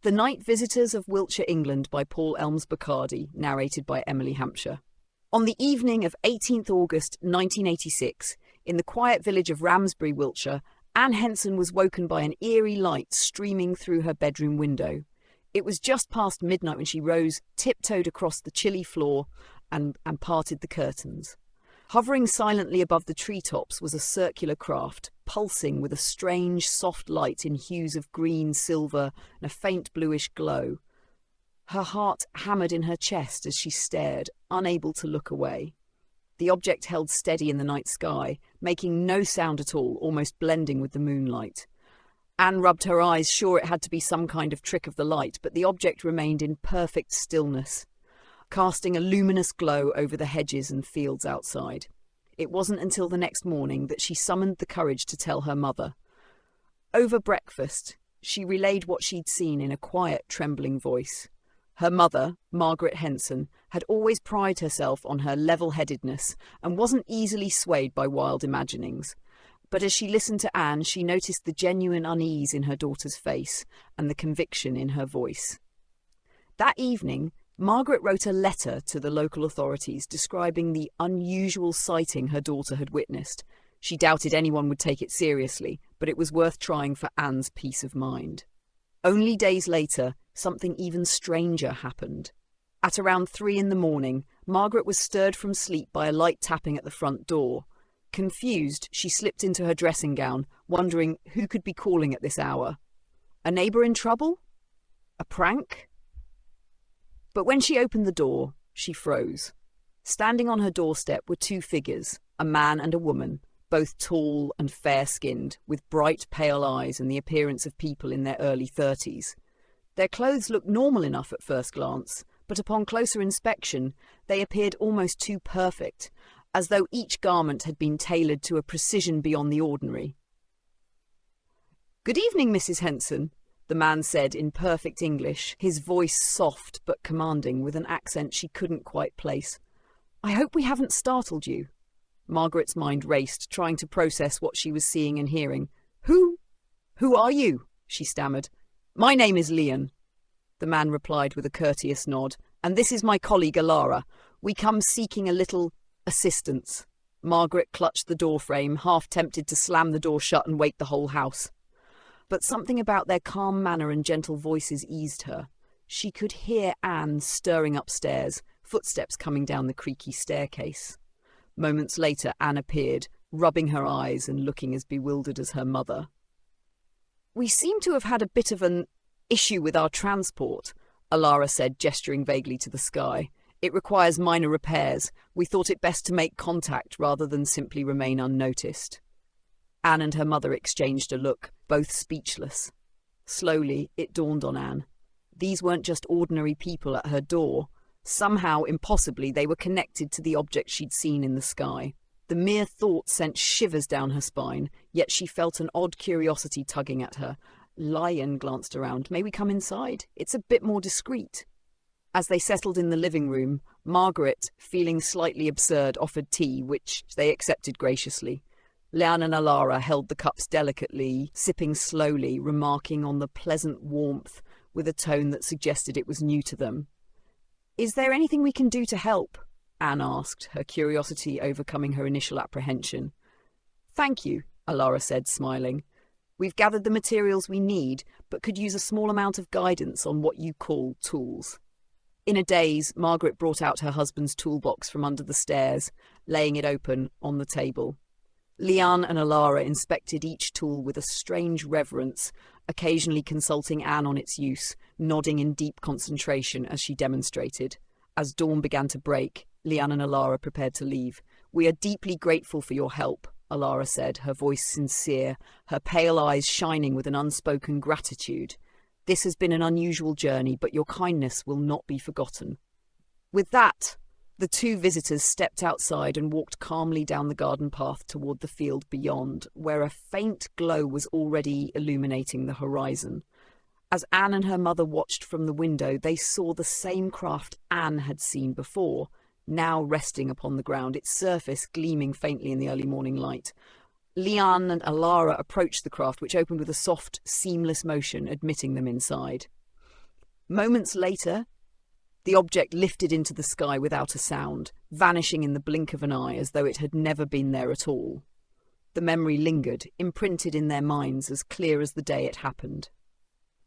The Night Visitors of Wiltshire, England by Paul Elms Bacardi, narrated by Emily Hampshire. On the evening of 18th August 1986, in the quiet village of Ramsbury, Wiltshire, Anne Henson was woken by an eerie light streaming through her bedroom window. It was just past midnight when she rose, tiptoed across the chilly floor, and parted the curtains. Hovering silently above the treetops was a circular craft, pulsing with a strange, soft light in hues of green, silver, and a faint bluish glow. Her heart hammered in her chest as she stared, unable to look away. The object held steady in the night sky, making no sound at all, almost blending with the moonlight. Anne rubbed her eyes, sure it had to be some kind of trick of the light, but the object remained in perfect stillness, casting a luminous glow over the hedges and fields outside. It wasn't until the next morning that she summoned the courage to tell her mother. Over breakfast, she relayed what she'd seen in a quiet, trembling voice. Her mother, Margaret Henson, had always prided herself on her level-headedness and wasn't easily swayed by wild imaginings. But as she listened to Anne, she noticed the genuine unease in her daughter's face and the conviction in her voice. That evening, Margaret wrote a letter to the local authorities describing the unusual sighting her daughter had witnessed. She doubted anyone would take it seriously, but it was worth trying for Anne's peace of mind. Only days later, something even stranger happened. At around 3 a.m, Margaret was stirred from sleep by a light tapping at the front door. Confused, she slipped into her dressing gown, wondering who could be calling at this hour. A neighbour in trouble? A prank? But when she opened the door, she froze. Standing on her doorstep were 2 figures, a man and a woman, both tall and fair-skinned, with bright, pale eyes and the appearance of people in their early 30s. Their clothes looked normal enough at first glance, but upon closer inspection, they appeared almost too perfect, as though each garment had been tailored to a precision beyond the ordinary. "Good evening, Mrs. Henson," the man said in perfect English, his voice soft but commanding with an accent she couldn't quite place. "I hope we haven't startled you." Margaret's mind raced, trying to process what she was seeing and hearing. Who are you?" she stammered. "My name is Leon," the man replied with a courteous nod, "and this is my colleague Alara. We come seeking a little assistance." Margaret clutched the doorframe, half tempted to slam the door shut and wake the whole house. But something about their calm manner and gentle voices eased her. She could hear Anne stirring upstairs, footsteps coming down the creaky staircase. Moments later, Anne appeared, rubbing her eyes and looking as bewildered as her mother. "We seem to have had a bit of an issue with our transport," Alara said, gesturing vaguely to the sky. "It requires minor repairs. We thought it best to make contact rather than simply remain unnoticed." Anne and her mother exchanged a look, both speechless. Slowly, it dawned on Anne. These weren't just ordinary people at her door. Somehow, impossibly, they were connected to the object she'd seen in the sky. The mere thought sent shivers down her spine, yet she felt an odd curiosity tugging at her. Lion glanced around. "May we come inside? It's a bit more discreet." As they settled in the living room, Margaret, feeling slightly absurd, offered tea, which they accepted graciously. Leanne and Alara held the cups delicately, sipping slowly, remarking on the pleasant warmth with a tone that suggested it was new to them. "Is there anything we can do to help?" Anne asked, her curiosity overcoming her initial apprehension. "Thank you," Alara said, smiling. "We've gathered the materials we need, but could use a small amount of guidance on what you call tools." In a daze, Margaret brought out her husband's toolbox from under the stairs, laying it open on the table. Leanne and Alara inspected each tool with a strange reverence, occasionally consulting Anne on its use, nodding in deep concentration as she demonstrated. As dawn began to break, Leanne and Alara prepared to leave. "We are deeply grateful for your help," Alara said, her voice sincere, her pale eyes shining with an unspoken gratitude. "This has been an unusual journey, but your kindness will not be forgotten." With that, the 2 visitors stepped outside and walked calmly down the garden path toward the field beyond, where a faint glow was already illuminating the horizon. As Anne and her mother watched from the window, they saw the same craft Anne had seen before, now resting upon the ground, its surface gleaming faintly in the early morning light. Leanne and Alara approached the craft, which opened with a soft, seamless motion, admitting them inside. Moments later, the object lifted into the sky without a sound, vanishing in the blink of an eye as though it had never been there at all. The memory lingered, imprinted in their minds as clear as the day it happened.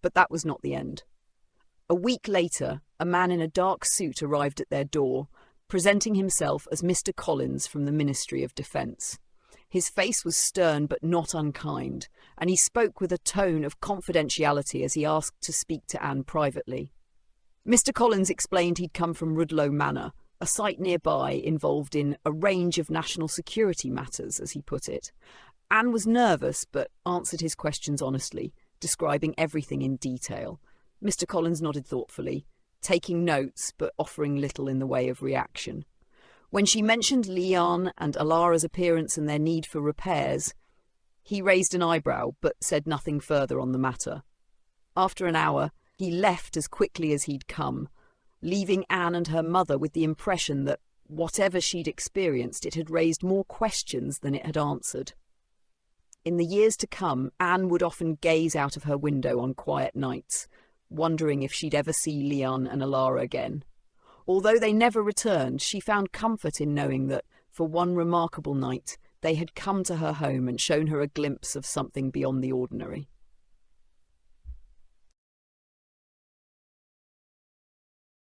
But that was not the end. A week later, a man in a dark suit arrived at their door, presenting himself as Mr. Collins from the Ministry of Defence. His face was stern but not unkind, and he spoke with a tone of confidentiality as he asked to speak to Anne privately. Mr. Collins explained he'd come from Rudloe Manor, a site nearby involved in a range of national security matters, as he put it. Anne was nervous but answered his questions honestly, describing everything in detail. Mr. Collins nodded thoughtfully, taking notes but offering little in the way of reaction. When she mentioned Leon and Alara's appearance and their need for repairs, he raised an eyebrow but said nothing further on the matter. After an hour, he left as quickly as he'd come, leaving Anne and her mother with the impression that, whatever she'd experienced, it had raised more questions than it had answered. In the years to come, Anne would often gaze out of her window on quiet nights, wondering if she'd ever see Leon and Alara again. Although they never returned, she found comfort in knowing that, for one remarkable night, they had come to her home and shown her a glimpse of something beyond the ordinary.